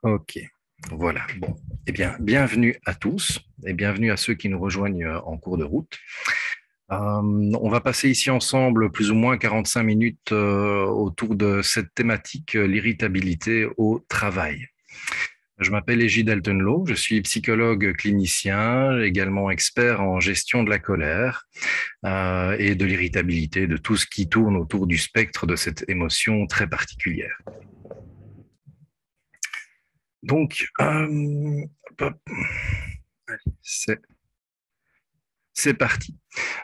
Ok, voilà. Bon, eh bien, bienvenue à tous et bienvenue à ceux qui nous rejoignent en cours de route. On va passer ici ensemble plus ou moins 45 minutes autour de cette thématique, l'irritabilité au travail. Je m'appelle Égide Altenlo, je suis psychologue clinicien, également expert en gestion de la colère et de l'irritabilité, de tout ce qui tourne autour du spectre de cette émotion très particulière. Donc, c'est c'est parti.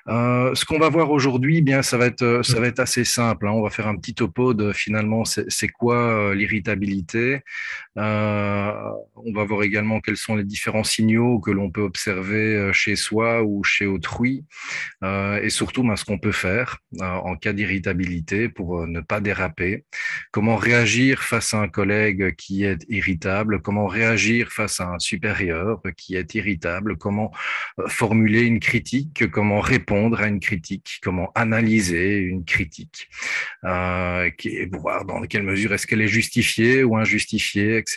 Ce qu'on va voir aujourd'hui, bien, ça va être assez simple, hein. On va faire un petit topo de finalement c'est quoi l'irritabilité. Euh, on va voir également quels sont les différents signaux que l'on peut observer chez soi ou chez autrui, et surtout ce qu'on peut faire en cas d'irritabilité pour ne pas déraper. Comment réagir face à un collègue qui est irritable, comment réagir face à un supérieur qui est irritable, comment formuler une critique, comment répondre à une critique, comment analyser une critique, voir dans quelle mesure est-ce qu'elle est justifiée ou injustifiée, etc.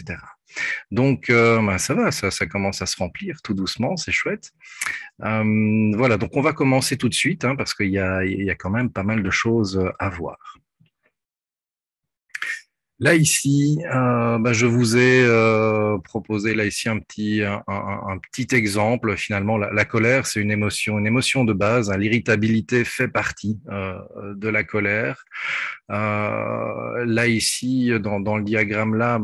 Donc, ça va, ça commence à se remplir tout doucement, c'est chouette. Voilà, donc on va commencer tout de suite, hein, parce il y a quand même pas mal de choses à voir. Là ici, je vous ai proposé là ici un petit exemple. Finalement, la colère, c'est une émotion de base, hein. L'irritabilité fait partie de la colère. Là ici, dans le diagramme là,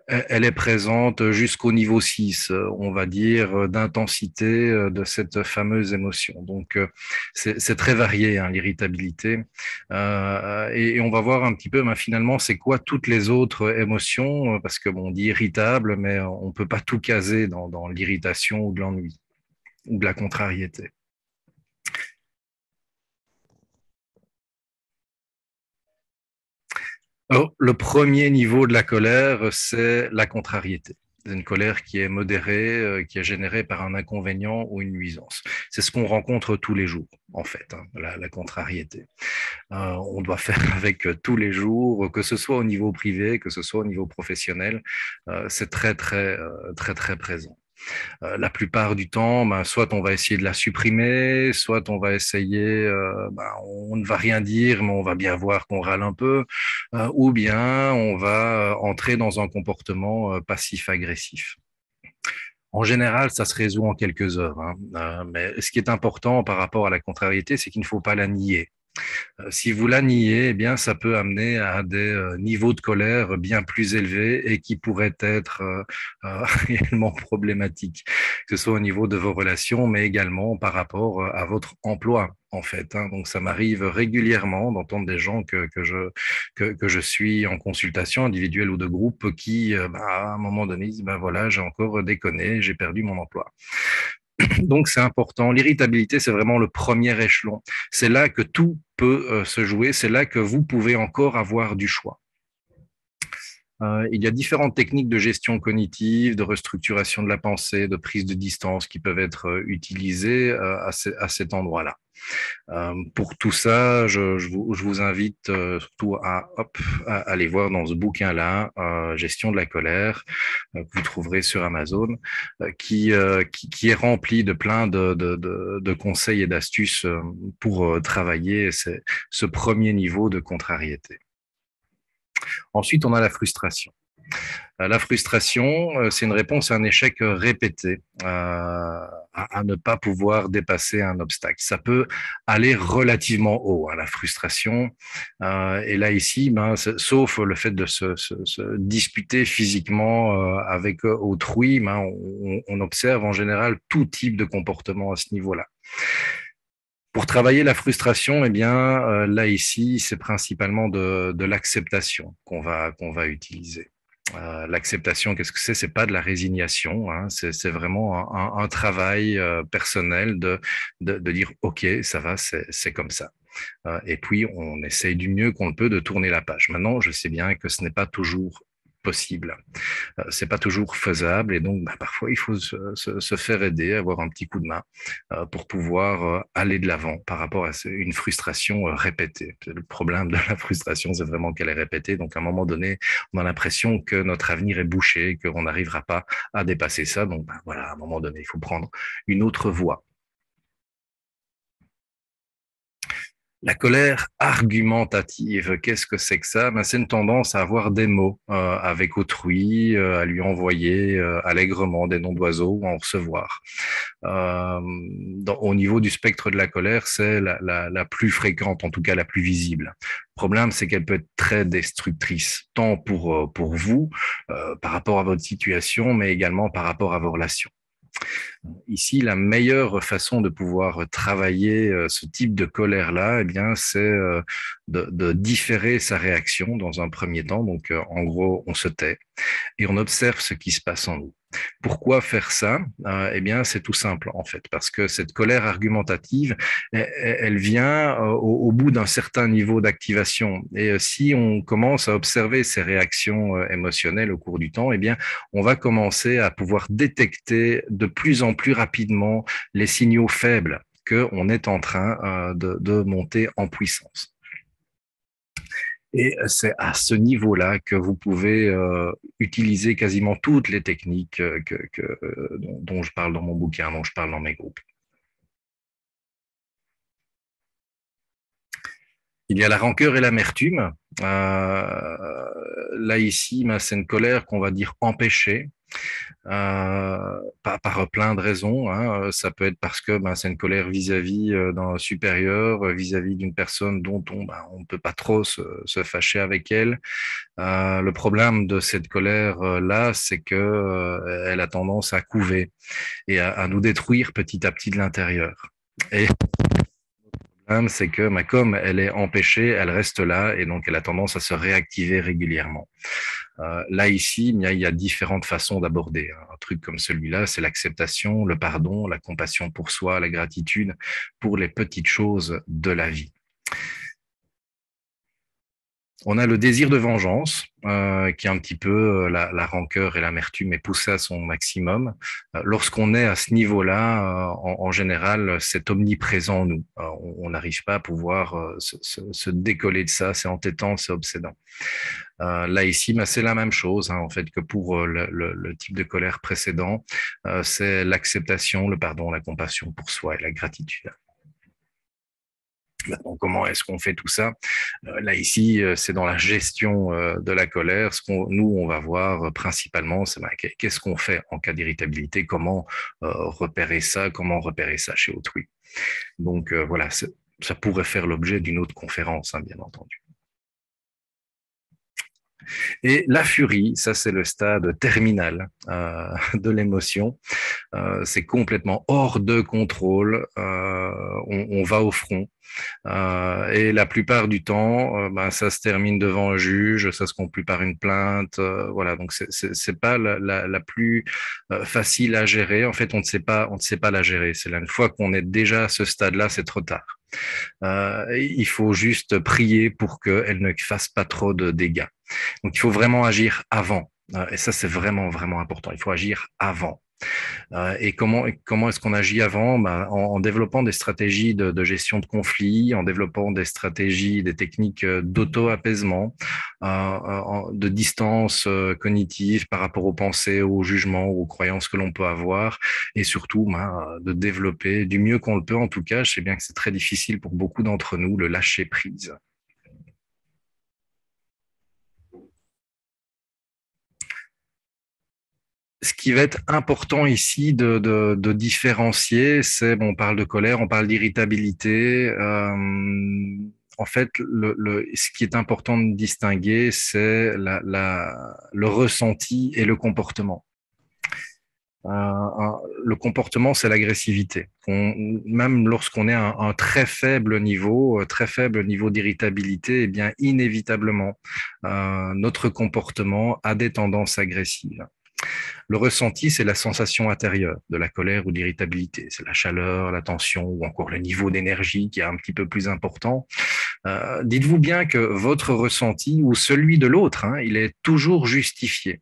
elle est présente jusqu'au niveau 6, on va dire, d'intensité de cette fameuse émotion. Donc, c'est très varié, hein, l'irritabilité. Et on va voir un petit peu, finalement, c'est quoi toutes les autres émotions, parce que bon, on dit irritable, mais on peut pas tout caser dans l'irritation ou de l'ennui ou de la contrariété. Alors, le premier niveau de la colère, c'est la contrariété. C'est une colère qui est modérée, qui est générée par un inconvénient ou une nuisance. C'est ce qu'on rencontre tous les jours, en fait, hein, la contrariété. On doit faire avec tous les jours, que ce soit au niveau privé, que ce soit au niveau professionnel. C'est très présent. La plupart du temps, soit on va essayer de la supprimer, soit on va essayer, on ne va rien dire, mais on va bien voir qu'on râle un peu, ou bien on va entrer dans un comportement passif-agressif. En général, ça se résout en quelques heures, hein. Mais ce qui est important par rapport à la contrariété, c'est qu'il ne faut pas la nier. Si vous la niez, eh bien, ça peut amener à des niveaux de colère bien plus élevés et qui pourraient être réellement problématiques, que ce soit au niveau de vos relations, mais également par rapport à votre emploi, en fait, hein. Donc, ça m'arrive régulièrement d'entendre des gens que je suis en consultation individuelle ou de groupe qui, à un moment donné, disent, voilà, j'ai encore déconné, j'ai perdu mon emploi. Donc, c'est important. L'irritabilité, c'est vraiment le premier échelon. C'est là que tout peut se jouer. C'est là que vous pouvez encore avoir du choix. Il y a différentes techniques de gestion cognitive, de restructuration de la pensée, de prise de distance qui peuvent être utilisées à cet endroit-là. Pour tout ça, je vous invite surtout à aller voir dans ce bouquin-là, Gestion de la colère, que vous trouverez sur Amazon, qui est rempli de plein de conseils et d'astuces pour travailler ce premier niveau de contrariété. Ensuite, on a la frustration. La frustration, c'est une réponse à un échec répété, à ne pas pouvoir dépasser un obstacle. Ça peut aller relativement haut, hein, la frustration. Et là, ici, sauf le fait de se disputer physiquement avec autrui, on observe en général tout type de comportement à ce niveau-là. Pour travailler la frustration, eh bien, là, ici, c'est principalement de l'acceptation qu'on va utiliser. L'acceptation, qu'est-ce que c'est? C'est pas de la résignation, hein, c'est vraiment un travail personnel de dire, OK, ça va, c'est comme ça. Et puis, on essaye du mieux qu'on le peut de tourner la page. Maintenant, je sais bien que ce n'est pas toujours possible. C'est pas toujours faisable et donc parfois il faut se faire aider, avoir un petit coup de main pour pouvoir aller de l'avant par rapport à une frustration répétée. Le problème de la frustration, c'est vraiment qu'elle est répétée. Donc à un moment donné, on a l'impression que notre avenir est bouché, qu'on n'arrivera pas à dépasser ça. Donc voilà, à un moment donné, il faut prendre une autre voie. La colère argumentative, qu'est-ce que c'est que ça? C'est une tendance à avoir des mots avec autrui, à lui envoyer allègrement des noms d'oiseaux ou à en recevoir. Au niveau du spectre de la colère, c'est la plus fréquente, en tout cas la plus visible. Le problème, c'est qu'elle peut être très destructrice, tant pour vous, par rapport à votre situation, mais également par rapport à vos relations. Ici, la meilleure façon de pouvoir travailler ce type de colère-là, eh bien, c'est de différer sa réaction dans un premier temps. Donc, en gros, on se tait et on observe ce qui se passe en nous. Pourquoi faire ça? Eh bien, c'est tout simple en fait, parce que cette colère argumentative, elle vient au bout d'un certain niveau d'activation. Et si on commence à observer ces réactions émotionnelles au cours du temps, eh bien, on va commencer à pouvoir détecter de plus en plus rapidement les signaux faibles qu'on est en train de monter en puissance. Et c'est à ce niveau-là que vous pouvez utiliser quasiment toutes les techniques dont je parle dans mon bouquin, dont je parle dans mes groupes. Il y a la rancœur et l'amertume. Là, ici, c'est une colère qu'on va dire empêchée. Par plein de raisons. Ça peut être parce que c'est une colère vis-à-vis d'un supérieur, vis-à-vis d'une personne dont on ne peut pas trop se fâcher avec elle. Le problème de cette colère-là, c'est que elle a tendance à couver et à nous détruire petit à petit de l'intérieur. Et le problème, c'est que comme elle est empêchée, elle reste là et donc elle a tendance à se réactiver régulièrement. Là, ici, il y a différentes façons d'aborder. Un truc comme celui-là, c'est l'acceptation, le pardon, la compassion pour soi, la gratitude pour les petites choses de la vie. On a le désir de vengeance, qui est un petit peu la rancœur et l'amertume est poussée à son maximum. Lorsqu'on est à ce niveau-là, en général, c'est omniprésent en nous. On n'arrive pas à pouvoir se décoller de ça, c'est entêtant, c'est obsédant. Là, ici, c'est la même chose, en fait, que pour le type de colère précédent. C'est l'acceptation, le pardon, la compassion pour soi et la gratitude. Maintenant, comment est-ce qu'on fait tout ça? Là, ici, c'est dans la gestion de la colère. Nous, on va voir principalement, c'est qu'est-ce qu'on fait en cas d'irritabilité, comment repérer ça chez autrui. Donc, voilà, ça pourrait faire l'objet d'une autre conférence, bien entendu. Et la furie, ça c'est le stade terminal de l'émotion. C'est complètement hors de contrôle. On va au front. Et la plupart du temps, ça se termine devant un juge, ça se conclut par une plainte. Voilà, donc c'est pas la plus facile à gérer. En fait, on ne sait pas la gérer. C'est là une fois qu'on est déjà à ce stade-là, c'est trop tard. Il faut juste prier pour qu'elle ne fasse pas trop de dégâts. Donc, il faut vraiment agir avant. Et ça, c'est vraiment, vraiment important. Il faut agir avant. Et comment est-ce qu'on agit avant? En développant des stratégies de gestion de conflits, en développant des stratégies, des techniques d'auto-apaisement, de distance cognitive par rapport aux pensées, aux jugements, aux croyances que l'on peut avoir, et surtout de développer du mieux qu'on le peut. En tout cas, je sais bien que c'est très difficile pour beaucoup d'entre nous, le lâcher prise. Ce qui va être important ici de différencier, c'est, on parle de colère, on parle d'irritabilité. En fait, ce qui est important de distinguer, c'est le ressenti et le comportement. Le comportement, c'est l'agressivité. Même lorsqu'on est à un très faible niveau d'irritabilité, eh bien, inévitablement, notre comportement a des tendances agressives. Le ressenti, c'est la sensation intérieure de la colère ou de l'irritabilité. C'est la chaleur, la tension ou encore le niveau d'énergie qui est un petit peu plus important. Dites-vous bien que votre ressenti ou celui de l'autre, hein, il est toujours justifié.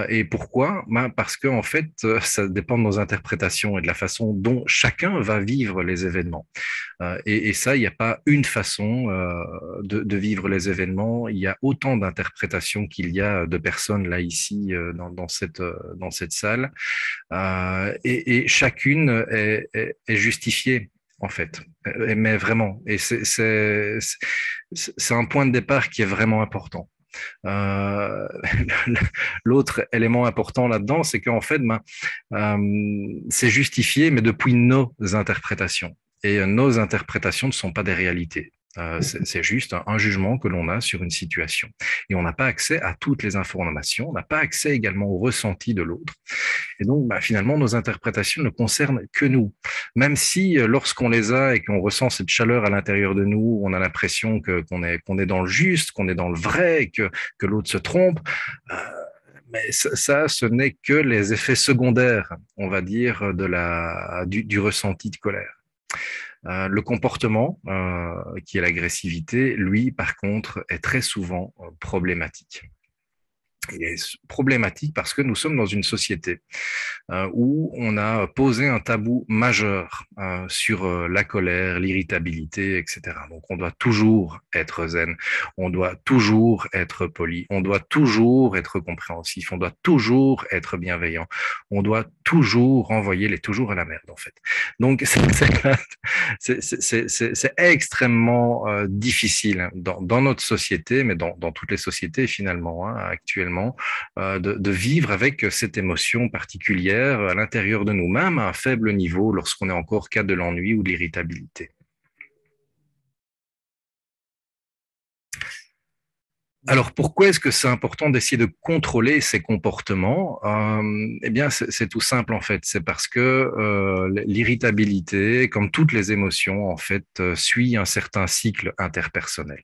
Et pourquoi? Parce que en fait, ça dépend de nos interprétations et de la façon dont chacun va vivre les événements. Et ça, il n'y a pas une façon de vivre les événements. Il y a autant d'interprétations qu'il y a de personnes là ici dans cette salle, et chacune est justifiée en fait. Mais vraiment, et c'est un point de départ qui est vraiment important. Euh, L'autre élément important là-dedans, c'est qu'en fait, c'est justifié, mais depuis nos interprétations. Et nos interprétations ne sont pas des réalités. C'est juste un jugement que l'on a sur une situation. Et on n'a pas accès à toutes les informations, on n'a pas accès également au ressenti de l'autre. Et donc, finalement, nos interprétations ne concernent que nous. Même si, lorsqu'on les a et qu'on ressent cette chaleur à l'intérieur de nous, on a l'impression qu'on est dans le juste, qu'on est dans le vrai, que l'autre se trompe, euh, mais ça, ce n'est que les effets secondaires, on va dire, du ressenti de colère. Le comportement, qui est l'agressivité, lui, par contre, est très souvent problématique. Il est problématique parce que nous sommes dans une société où on a posé un tabou majeur sur la colère, l'irritabilité, etc. Donc on doit toujours être zen, on doit toujours être poli, on doit toujours être compréhensif, on doit toujours être bienveillant, on doit toujours envoyer les toujours à la merde en fait. Donc c'est extrêmement difficile dans notre société, mais dans toutes les sociétés finalement actuellement, de vivre avec cette émotion particulière à l'intérieur de nous-mêmes à un faible niveau lorsqu'on est encore cas de l'ennui ou de l'irritabilité. Alors, pourquoi est-ce que c'est important d'essayer de contrôler ces comportements? Eh bien, c'est tout simple en fait. C'est parce que l'irritabilité, comme toutes les émotions, en fait, suit un certain cycle interpersonnel.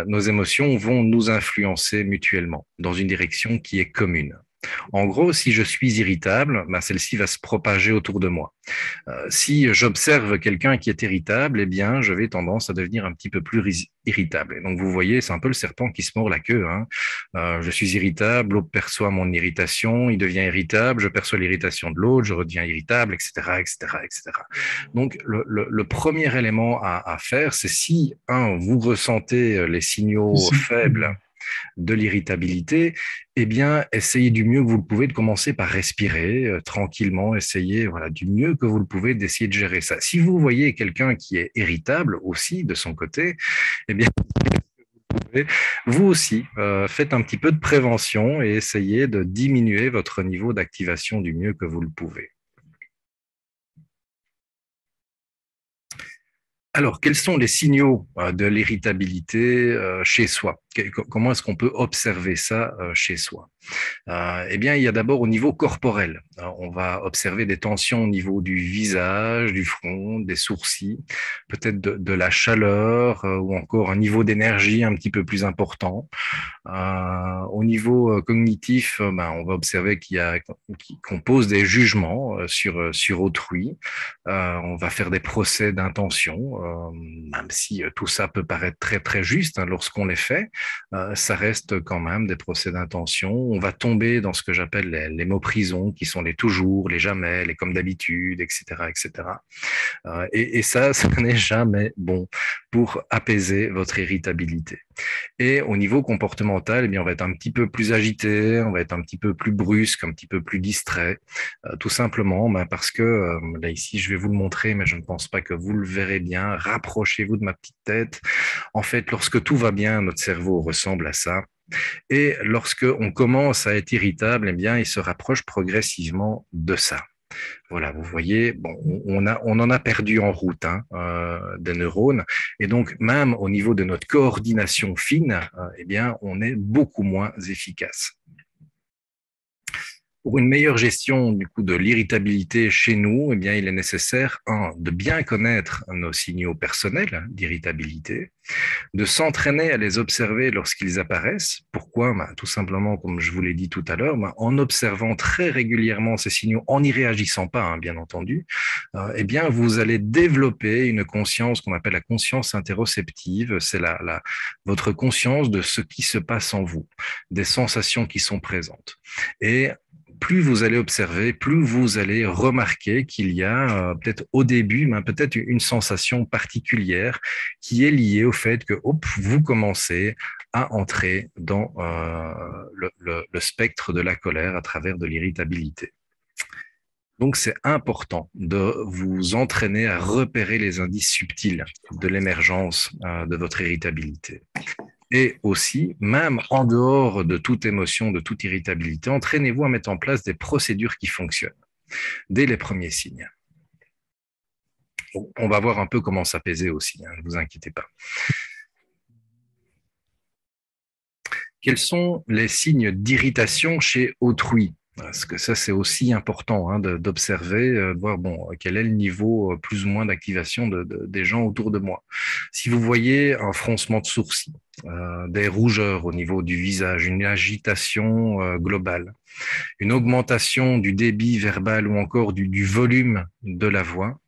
Nos émotions vont nous influencer mutuellement dans une direction qui est commune. En gros, si je suis irritable, celle-ci va se propager autour de moi. Si j'observe quelqu'un qui est irritable, eh bien, je vais tendance à devenir un petit peu plus irritable. Et donc, vous voyez, c'est un peu le serpent qui se mord la queue, hein. Je suis irritable, l'autre perçoit mon irritation, il devient irritable, je perçois l'irritation de l'autre, je redeviens irritable, etc., etc., etc. Donc, le premier élément à faire, c'est si, vous ressentez les signaux faibles de l'irritabilité, eh bien, essayez du mieux que vous le pouvez de commencer par respirer tranquillement, essayez voilà, du mieux que vous le pouvez d'essayer de gérer ça. Si vous voyez quelqu'un qui est irritable aussi de son côté, eh bien, vous aussi, faites un petit peu de prévention et essayez de diminuer votre niveau d'activation du mieux que vous le pouvez. Alors, quels sont les signaux de l'irritabilité chez soi? Comment est-ce qu'on peut observer ça chez soi? Eh bien, il y a d'abord au niveau corporel. On va observer des tensions au niveau du visage, du front, des sourcils, peut-être de la chaleur ou encore un niveau d'énergie un petit peu plus important. Au niveau cognitif, on va observer qu'on pose des jugements sur autrui. On va faire des procès d'intention, même si tout ça peut paraître très très juste lorsqu'on les fait, ça reste quand même des procès d'intention. On va tomber dans ce que j'appelle les mots prison, qui sont les toujours, les jamais, les comme d'habitude, etc., etc. Et ça, ça n'est jamais bon pour apaiser votre irritabilité. Et au niveau comportemental, eh bien, on va être un petit peu plus agité, on va être un petit peu plus brusque, un petit peu plus distrait, tout simplement parce que, là ici, je vais vous le montrer, mais je ne pense pas que vous le verrez bien. Rapprochez-vous de ma petite tête. En fait, lorsque tout va bien, notre cerveau ressemble à ça. Et lorsque on commence à être irritable, eh bien, il se rapproche progressivement de ça. Voilà, vous voyez, bon, on en a perdu en route des neurones, et donc même au niveau de notre coordination fine, eh bien, on est beaucoup moins efficace. Pour une meilleure gestion du coup de l'irritabilité chez nous, eh bien, il est nécessaire, de bien connaître nos signaux personnels d'irritabilité, de s'entraîner à les observer lorsqu'ils apparaissent. Pourquoi? Tout simplement, comme je vous l'ai dit tout à l'heure, en observant très régulièrement ces signaux, en n'y réagissant pas, bien entendu, eh bien, vous allez développer une conscience qu'on appelle la conscience interoceptive. C'est votre conscience de ce qui se passe en vous, des sensations qui sont présentes. Et plus vous allez observer, plus vous allez remarquer qu'il y a peut-être au début, peut-être une sensation particulière qui est liée au fait que vous commencez à entrer dans le spectre de la colère à travers de l'irritabilité. Donc, c'est important de vous entraîner à repérer les indices subtils de l'émergence de votre irritabilité. Et aussi, même en dehors de toute émotion, de toute irritabilité, entraînez-vous à mettre en place des procédures qui fonctionnent dès les premiers signes. On va voir un peu comment s'apaiser aussi, ne vous inquiétez pas. Quels sont les signes d'irritation chez autrui? Parce que ça, c'est aussi important d'observer, de voir quel est le niveau plus ou moins d'activation des gens autour de moi. Si vous voyez un froncement de sourcils, des rougeurs au niveau du visage, une agitation globale, une augmentation du débit verbal ou encore du volume de la voix,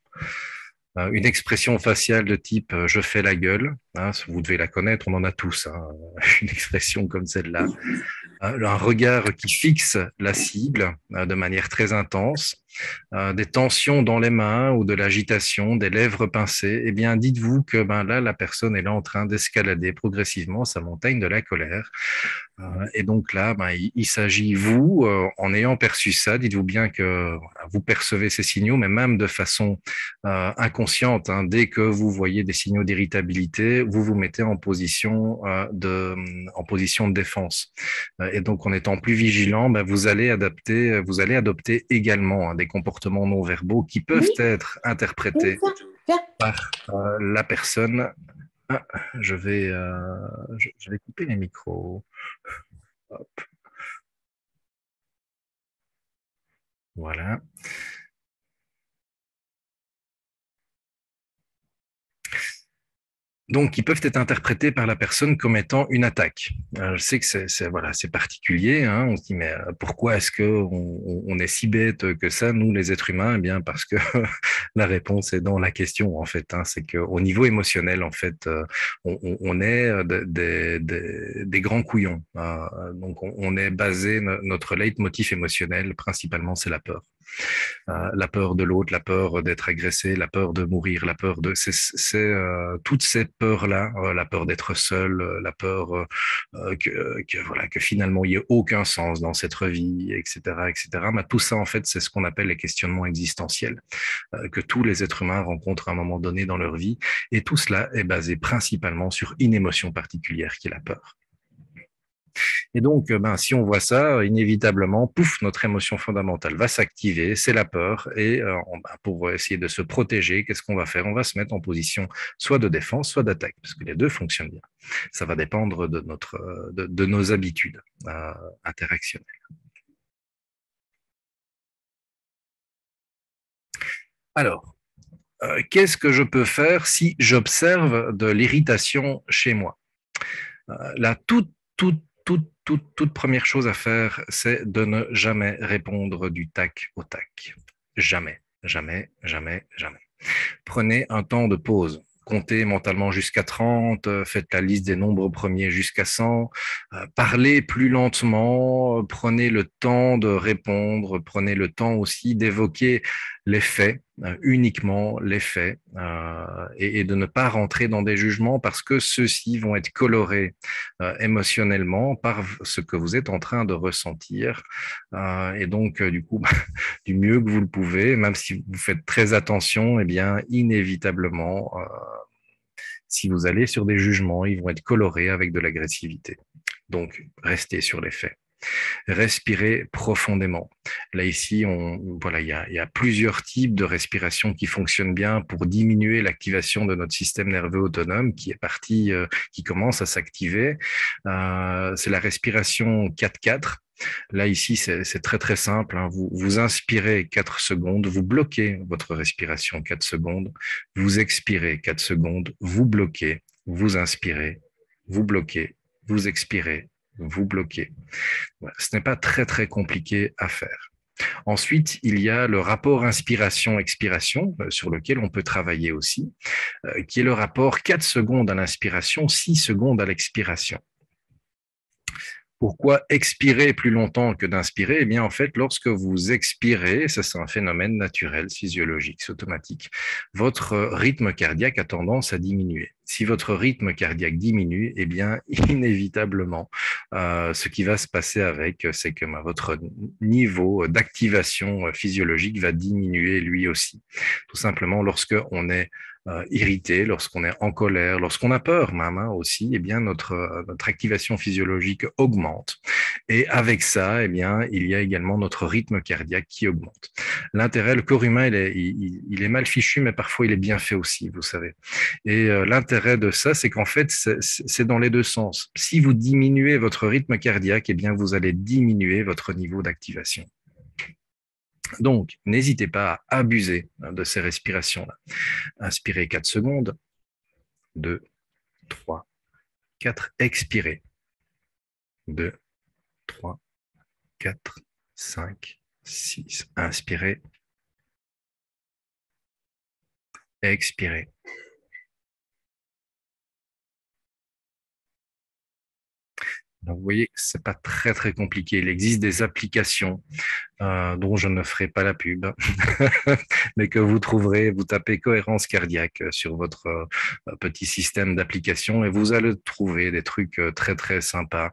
une expression faciale de type je fais la gueule, vous devez la connaître, on en a tous, une expression comme celle-là. Un regard qui fixe la cible de manière très intense, des tensions dans les mains ou de l'agitation, des lèvres pincées, eh bien, dites-vous que là, la personne est là en train d'escalader progressivement sa montagne de la colère. Et donc là, il s'agit, vous, en ayant perçu ça, dites-vous bien que vous percevez ces signaux, mais même de façon inconsciente, dès que vous voyez des signaux d'irritabilité, vous vous mettez en position de défense. Et donc, en étant plus vigilant, vous allez adopter également des comportements non verbaux qui peuvent être interprétés par la personne. Je vais couper les micros. Hop. Voilà. Donc, qui peuvent être interprétés par la personne comme étant une attaque. Je sais que c'est particulier. On se dit, mais pourquoi est-ce qu'on est si bête que ça, nous, les êtres humains? Eh bien, parce que la réponse est dans la question, en fait. C'est qu'au niveau émotionnel, en fait, on est des grands couillons. Donc, on est basé, notre leitmotiv émotionnel, principalement, c'est la peur. La peur de l'autre, la peur d'être agressé, la peur de mourir, la peur de... toutes ces peurs-là, la peur d'être seul, la peur que finalement il n'y ait aucun sens dans cette vie, etc., etc. Mais tout ça, en fait, c'est ce qu'on appelle les questionnements existentiels que tous les êtres humains rencontrent à un moment donné dans leur vie. Et tout cela est basé principalement sur une émotion particulière qui est la peur. Et donc, si on voit ça, inévitablement, pouf, notre émotion fondamentale va s'activer, c'est la peur. Et pour essayer de se protéger, qu'est-ce qu'on va faire? On va se mettre en position soit de défense, soit d'attaque, parce que les deux fonctionnent bien. Ça va dépendre de nos habitudes interactionnelles. Alors, qu'est-ce que je peux faire si j'observe de l'irritation chez moi? La toute première chose à faire, c'est de ne jamais répondre du tac au tac. Jamais, jamais, jamais, jamais. Prenez un temps de pause. Comptez mentalement jusqu'à 30, faites la liste des nombres premiers jusqu'à 100, parlez plus lentement, prenez le temps de répondre, prenez le temps aussi d'évoquer les faits, uniquement les faits, et de ne pas rentrer dans des jugements parce que ceux-ci vont être colorés émotionnellement par ce que vous êtes en train de ressentir. Et donc, du coup, du mieux que vous le pouvez, même si vous faites très attention, eh bien, inévitablement, si vous allez sur des jugements, ils vont être colorés avec de l'agressivité. Donc, restez sur les faits. Respirez profondément. Là, ici, il y a plusieurs types de respiration qui fonctionnent bien pour diminuer l'activation de notre système nerveux autonome qui commence à s'activer. C'est la respiration 4-4. Là, ici, c'est très, très simple. Hein. Vous inspirez 4 secondes, vous bloquez votre respiration 4 secondes, vous expirez 4 secondes, vous bloquez, vous inspirez, vous bloquez, vous expirez, vous bloquez. Voilà. Ce n'est pas très, très compliqué à faire. Ensuite, il y a le rapport inspiration-expiration sur lequel on peut travailler aussi, qui est le rapport 4 secondes à l'inspiration, 6 secondes à l'expiration. Pourquoi expirer plus longtemps que d'inspirer? Eh bien, en fait, lorsque vous expirez, ça c'est un phénomène naturel, physiologique, c'est automatique, votre rythme cardiaque a tendance à diminuer. Si votre rythme cardiaque diminue, eh bien, inévitablement, ce qui va se passer avec, c'est que votre niveau d'activation physiologique va diminuer lui aussi. Tout simplement, lorsque on est irrité, lorsqu'on est en colère, lorsqu'on a peur même aussi, eh bien notre activation physiologique augmente. Et avec ça, eh bien, il y a également notre rythme cardiaque qui augmente. L'intérêt, le corps humain, il est mal fichu, mais parfois il est bien fait aussi, vous savez. Et l'intérêt de ça, c'est qu'en fait, c'est dans les deux sens. Si vous diminuez votre rythme cardiaque, eh bien, vous allez diminuer votre niveau d'activation. Donc, n'hésitez pas à abuser de ces respirations-là. Inspirez 4 secondes. 2, 3, 4. Expirez. 2, 3, 4, 5, 6. Inspirez. Expirez. Donc, vous voyez, c'est pas très très compliqué. Il existe des applications dont je ne ferai pas la pub, mais que vous trouverez. Vous tapez cohérence cardiaque sur votre petit système d'application et vous allez trouver des trucs très très sympas.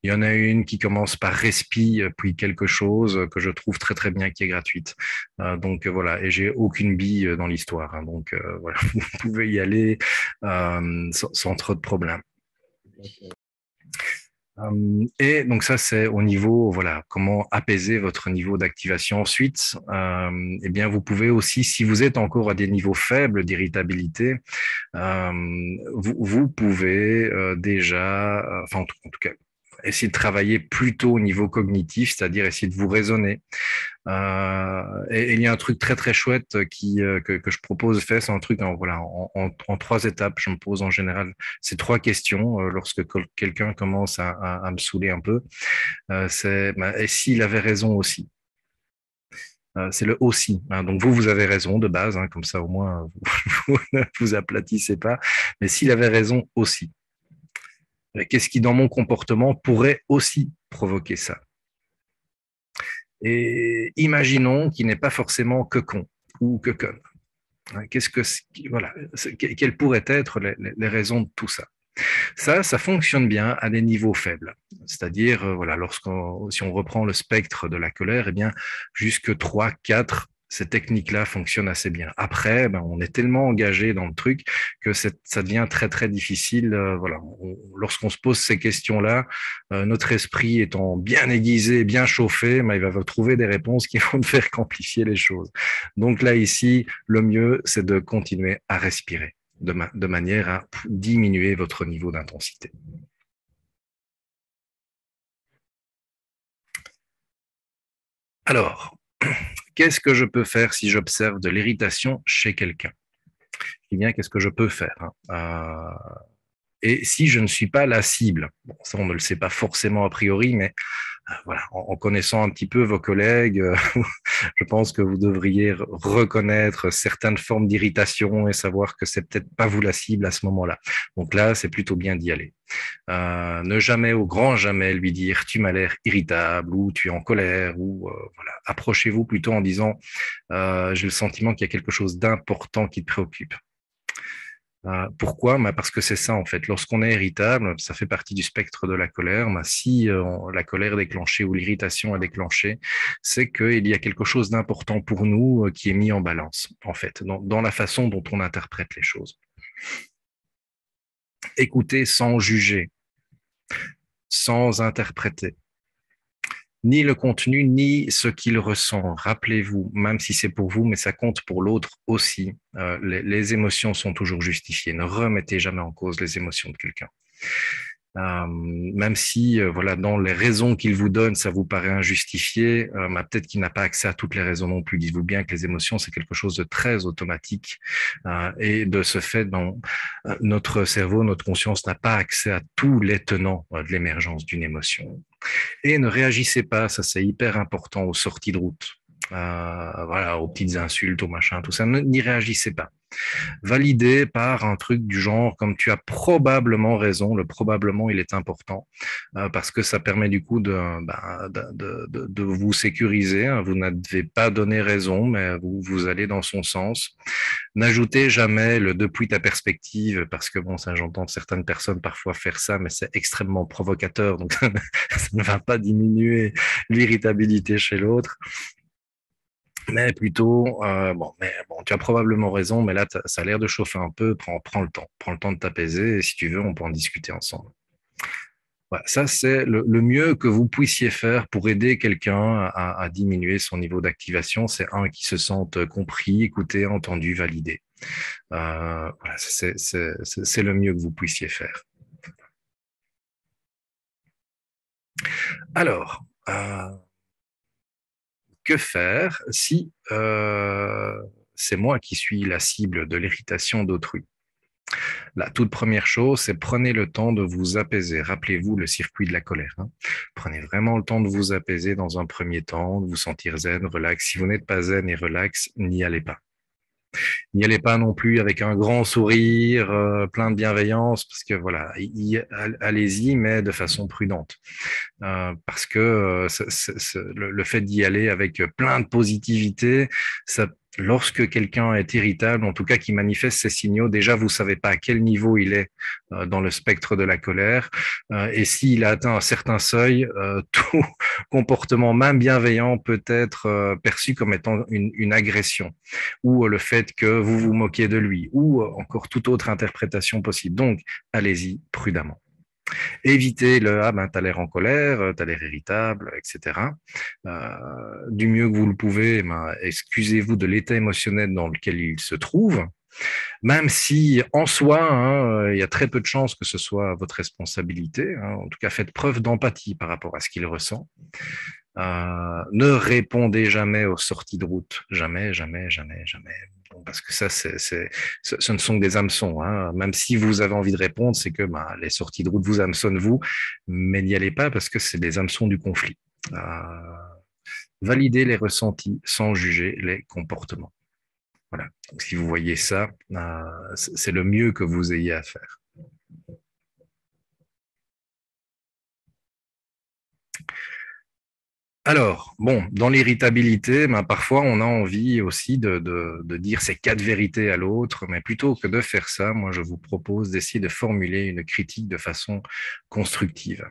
Il y en a une qui commence par Respi, puis quelque chose que je trouve très très bien, qui est gratuite. Donc voilà, et j'ai aucune bille dans l'histoire. Hein, donc voilà, vous pouvez y aller sans trop de problèmes. Et donc ça, c'est au niveau, voilà, comment apaiser votre niveau d'activation. Ensuite, eh bien, vous pouvez aussi, si vous êtes encore à des niveaux faibles d'irritabilité, vous pouvez déjà, enfin en tout cas, essayer de travailler plutôt au niveau cognitif, c'est-à-dire essayer de vous raisonner. Et il y a un truc très très chouette que je propose de faire, c'est un truc en 3 étapes. Je me pose en général ces 3 questions lorsque quelqu'un commence à me saouler un peu. C'est et s'il avait raison aussi. C'est le aussi. Hein. Donc vous avez raison de base, hein, comme ça au moins vous ne vous aplatissez pas. Mais s'il avait raison aussi, qu'est-ce qui dans mon comportement pourrait aussi provoquer ça? Et imaginons qu'il n'est pas forcément que con ou que conne. Voilà, quelles pourraient être les raisons de tout ça? Ça fonctionne bien à des niveaux faibles. C'est-à-dire, voilà, si on reprend le spectre de la colère, eh bien, jusque 3, 4, ces techniques-là fonctionnent assez bien. Après, on est tellement engagé dans le truc que ça devient très, très difficile. Voilà, lorsqu'on se pose ces questions-là, notre esprit étant bien aiguisé, bien chauffé, il va trouver des réponses qui vont faire qu'amplifier les choses. Donc là, ici, le mieux, c'est de continuer à respirer de manière à diminuer votre niveau d'intensité. Alors, qu'est-ce que je peux faire si j'observe de l'irritation chez quelqu'un? Eh bien, qu'est-ce que je peux faire? Et si je ne suis pas la cible, bon, ça on ne le sait pas forcément a priori, mais voilà, en connaissant un petit peu vos collègues, je pense que vous devriez reconnaître certaines formes d'irritation et savoir que c'est peut-être pas vous la cible à ce moment-là. Donc là, c'est plutôt bien d'y aller. Ne jamais, au grand jamais, lui dire tu m'as l'air irritable ou tu es en colère ou voilà. Approchez-vous plutôt en disant j'ai le sentiment qu'il y a quelque chose d'important qui te préoccupe. Pourquoi? Parce que c'est ça en fait. Lorsqu'on est irritable, ça fait partie du spectre de la colère. Si la colère est déclenchée ou l'irritation est déclenchée, c'est qu'il y a quelque chose d'important pour nous qui est mis en balance en fait, dans la façon dont on interprète les choses. Écoutez sans juger, sans interpréter. Ni le contenu, ni ce qu'il ressent. Rappelez-vous, même si c'est pour vous, mais ça compte pour l'autre aussi. Les émotions sont toujours justifiées. Ne remettez jamais en cause les émotions de quelqu'un. Même si, voilà, dans les raisons qu'il vous donne, ça vous paraît injustifié, peut-être qu'il n'a pas accès à toutes les raisons non plus. Dites-vous bien que les émotions, c'est quelque chose de très automatique, et de ce fait, notre cerveau, notre conscience n'a pas accès à tous les tenants de l'émergence d'une émotion. Et ne réagissez pas, ça c'est hyper important aux sorties de route. Voilà, aux petites insultes, aux machins, tout ça, n'y réagissez pas. Validé par un truc du genre, comme tu as probablement raison, le probablement il est important, parce que ça permet du coup de vous sécuriser, hein. Vous n'avez pas donné raison, mais vous allez dans son sens. N'ajoutez jamais le depuis ta perspective, parce que bon, ça j'entends certaines personnes parfois faire ça, mais c'est extrêmement provocateur, donc ça ne va pas diminuer l'irritabilité chez l'autre. Mais plutôt, bon, tu as probablement raison, mais là, ça a l'air de chauffer un peu. Prends le temps de t'apaiser. Et si tu veux, on peut en discuter ensemble. Voilà, ça, c'est le mieux que vous puissiez faire pour aider quelqu'un à diminuer son niveau d'activation. C'est un qui se sente compris, écouté, entendu, validé. Voilà, c'est le mieux que vous puissiez faire. Alors, que faire si c'est moi qui suis la cible de l'irritation d'autrui? La toute première chose, c'est prenez le temps de vous apaiser. Rappelez-vous le circuit de la colère, hein. Prenez vraiment le temps de vous apaiser dans un premier temps, de vous sentir zen, relax. Si vous n'êtes pas zen et relax, n'y allez pas. N'y allez pas non plus avec un grand sourire, plein de bienveillance, parce que voilà, allez-y, mais de façon prudente. Parce que le fait d'y aller avec plein de positivité, ça, lorsque quelqu'un est irritable, en tout cas qui manifeste ces signaux, déjà vous savez pas à quel niveau il est dans le spectre de la colère, et s'il a atteint un certain seuil, tout comportement même bienveillant peut être perçu comme étant une agression, ou le fait que vous vous moquez de lui, ou encore toute autre interprétation possible. Donc allez-y prudemment. Évitez le ah ben t'as l'air en colère, t'as l'air irritable, etc. Du mieux que vous le pouvez, excusez-vous de l'état émotionnel dans lequel il se trouve, même si en soi, hein, il y a très peu de chances que ce soit votre responsabilité, hein. En tout cas, faites preuve d'empathie par rapport à ce qu'il ressent. Ne répondez jamais aux sorties de route, jamais, jamais, jamais, jamais. Parce que ça, ce ne sont que des hameçons, hein. Même si vous avez envie de répondre, c'est que les sorties de route vous hameçonnent vous, mais n'y allez pas parce que c'est des hameçons du conflit. Validez les ressentis sans juger les comportements. Voilà. Donc, si vous voyez ça, c'est le mieux que vous ayez à faire. Alors, bon, dans l'irritabilité, parfois on a envie aussi de dire ces quatre vérités à l'autre, mais plutôt que de faire ça, moi je vous propose d'essayer de formuler une critique de façon constructive.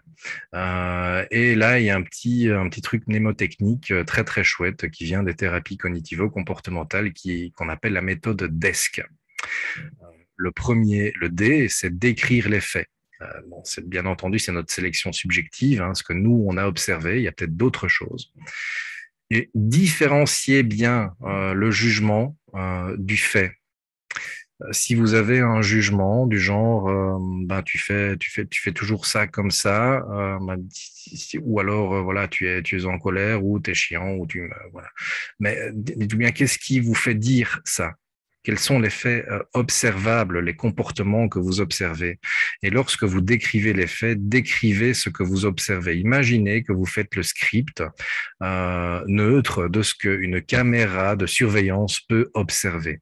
Et là, il y a un petit truc mnémotechnique très très chouette qui vient des thérapies cognitivo-comportementales qu'on appelle la méthode DESC. Le premier, le D, c'est décrire les faits. Bon, c'est bien entendu, c'est notre sélection subjective, hein, ce que nous, on a observé. Il y a peut-être d'autres choses. Et différencier bien le jugement du fait. Si vous avez un jugement du genre, tu fais toujours ça comme ça, ou alors voilà, tu es en colère, ou tu es chiant, ou voilà. Mais dites-vous bien, qu'est-ce qui vous fait dire ça? Quels sont les faits observables, les comportements que vous observez? Et lorsque vous décrivez les faits, décrivez ce que vous observez. Imaginez que vous faites le script neutre de ce qu'une caméra de surveillance peut observer.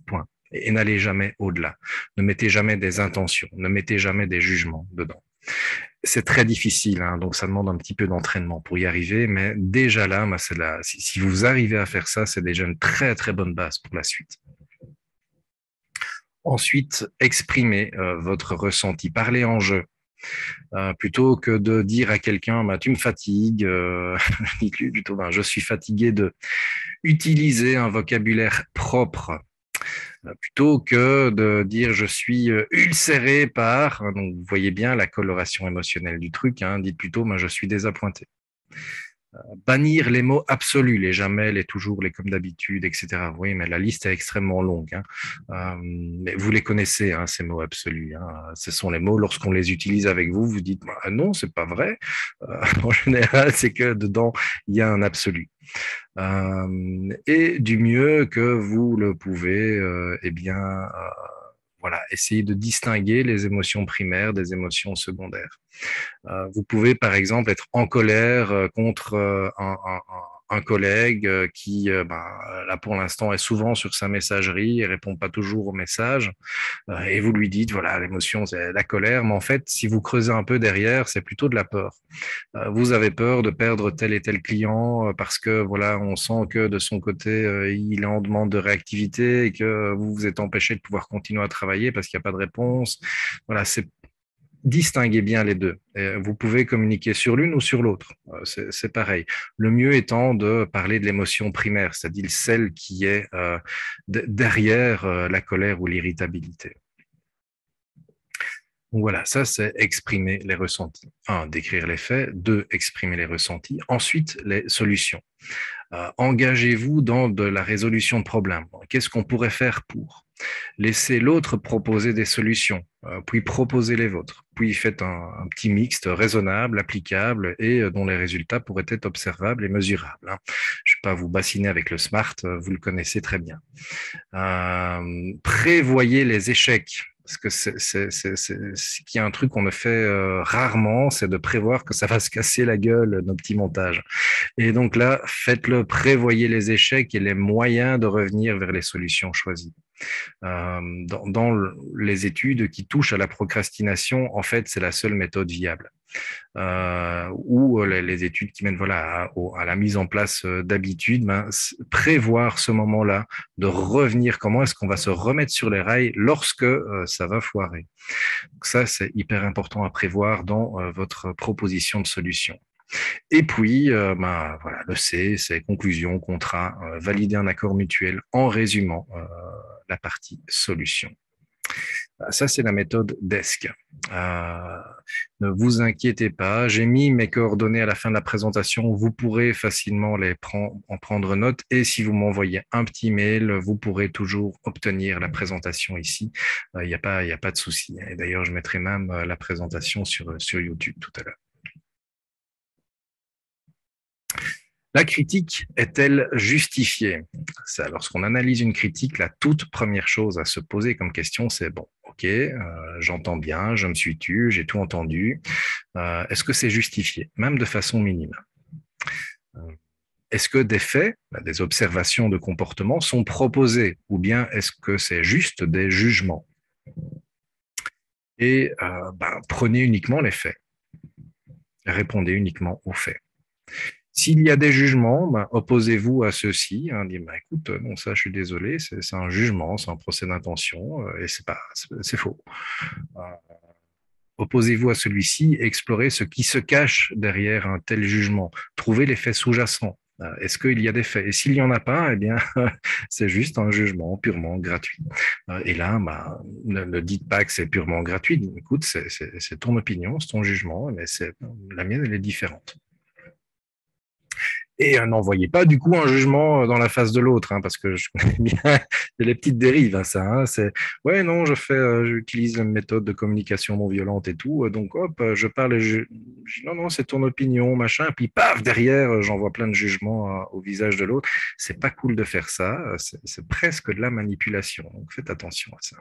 Point. Et n'allez jamais au-delà. Ne mettez jamais des intentions, ne mettez jamais des jugements dedans. C'est très difficile, hein, donc ça demande un petit peu d'entraînement pour y arriver, mais déjà là, si vous arrivez à faire ça, c'est déjà une très très bonne base pour la suite. Ensuite, exprimez votre ressenti, parlez en jeu. Plutôt que de dire à quelqu'un tu me fatigues, dites-lui plutôt je suis fatigué de utiliser un vocabulaire propre. Plutôt que de dire je suis ulcéré par, donc vous voyez bien la coloration émotionnelle du truc, hein, dites plutôt je suis désappointé. Bannir les mots absolus, les jamais, les toujours, les comme d'habitude, etc. Oui, mais la liste est extrêmement longue, hein. Mais vous les connaissez, hein, ces mots absolus, hein. Ce sont les mots, lorsqu'on les utilise avec vous, vous dites bah, non, c'est pas vrai. En général, c'est que dedans, il y a un absolu. Et du mieux que vous le pouvez, eh bien, voilà, essayer de distinguer les émotions primaires des émotions secondaires. Vous pouvez, par exemple, être en colère contre un collègue qui, ben, là pour l'instant, est souvent sur sa messagerie et répond pas toujours aux messages. Et vous lui dites, voilà, l'émotion, c'est la colère. Mais en fait, si vous creusez un peu derrière, c'est plutôt de la peur. Vous avez peur de perdre tel et tel client parce que, voilà, on sent que de son côté, il est en demande de réactivité et que vous vous êtes empêché de pouvoir continuer à travailler parce qu'il n'y a pas de réponse. Voilà, c'est distinguez bien les deux. Et vous pouvez communiquer sur l'une ou sur l'autre. C'est pareil. Le mieux étant de parler de l'émotion primaire, c'est-à-dire celle qui est derrière la colère ou l'irritabilité. Donc voilà, ça c'est exprimer les ressentis. Un, décrire les faits. Deux, exprimer les ressentis. Ensuite, les solutions. Engagez-vous dans de la résolution de problèmes. Qu'est-ce qu'on pourrait faire pour? Laissez l'autre proposer des solutions, puis proposez les vôtres. Puis faites un petit mixte raisonnable, applicable et dont les résultats pourraient être observables et mesurables, hein. Je ne vais pas vous bassiner avec le SMART, vous le connaissez très bien. Prévoyez les échecs. Parce que c'est qu'il y a un truc qu'on ne fait rarement, c'est de prévoir que ça va se casser la gueule, nos petits montages. Et donc là, faites-le, prévoyez les échecs et les moyens de revenir vers les solutions choisies. Dans les études qui touchent à la procrastination, en fait, c'est la seule méthode viable. Ou les études qui mènent voilà, à la mise en place d'habitudes, ben, prévoir ce moment-là, de revenir, comment est-ce qu'on va se remettre sur les rails lorsque ça va foirer. Donc ça, c'est hyper important à prévoir dans votre proposition de solution. Et puis, ben, voilà, le C, c'est conclusion, contrat, valider un accord mutuel en résumant la partie solution. Ça, c'est la méthode DESC. Ne vous inquiétez pas, j'ai mis mes coordonnées à la fin de la présentation. Vous pourrez facilement en prendre note. Et si vous m'envoyez un petit mail, vous pourrez toujours obtenir la présentation ici. Il n'y a pas de souci. Et d'ailleurs, je mettrai même la présentation sur YouTube tout à l'heure. La critique est-elle justifiée? Lorsqu'on analyse une critique, la toute première chose à se poser comme question, c'est bon, ok, j'entends bien, je me suis tu, j'ai tout entendu. Est-ce que c'est justifié, même de façon minime? Est-ce que des faits, des observations de comportement sont proposés, ou bien est-ce que c'est juste des jugements? Et prenez uniquement les faits, répondez uniquement aux faits. S'il y a des jugements, opposez-vous à ceux-ci. Hein, dites, écoute, non, ça, je suis désolé, c'est un jugement, c'est un procès d'intention, et c'est faux. Opposez-vous à celui-ci et explorez ce qui se cache derrière un tel jugement. Trouvez les faits sous-jacents. Est-ce qu'il y a des faits? Et s'il n'y en a pas, eh bien, c'est juste un jugement purement gratuit. Et là, ne dites pas que c'est purement gratuit. Écoute, c'est ton opinion, c'est ton jugement, mais la mienne, elle est différente. Et n'envoyez pas du coup un jugement dans la face de l'autre, hein, parce que je connais bien les petites dérives, hein, ça. Hein, c'est ouais, non, j'utilise une méthode de communication non violente et tout, donc hop, je parle, non, non, c'est ton opinion, machin, puis paf, derrière, j'envoie plein de jugements au visage de l'autre. C'est pas cool de faire ça, c'est presque de la manipulation, donc faites attention à ça.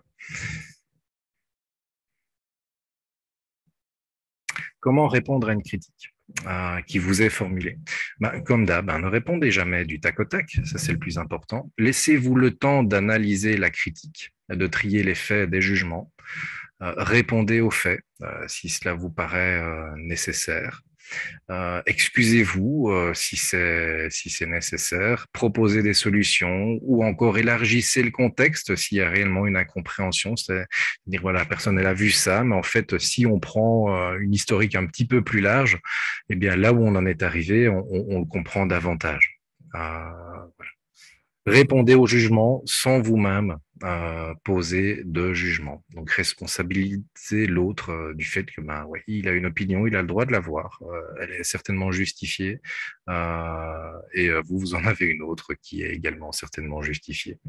Comment répondre à une critique qui vous est formulée? Comme d'hab, ne répondez jamais du tac au tac, ça c'est le plus important. Laissez-vous le temps d'analyser la critique, de trier les faits des jugements. Répondez aux faits si cela vous paraît nécessaire. Excusez-vous si c'est nécessaire, proposez des solutions ou encore élargissez le contexte s'il y a réellement une incompréhension. C'est-à-dire, voilà, la personne elle a vu ça, mais en fait, si on prend une historique un petit peu plus large, eh bien là où on en est arrivé, on le comprend davantage. Voilà. Répondez au jugement sans vous-même poser de jugement. Donc, responsabiliser l'autre du fait que, ben, ouais, il a une opinion, il a le droit de l'avoir. Elle est certainement justifiée. Et vous, vous en avez une autre qui est également certainement justifiée.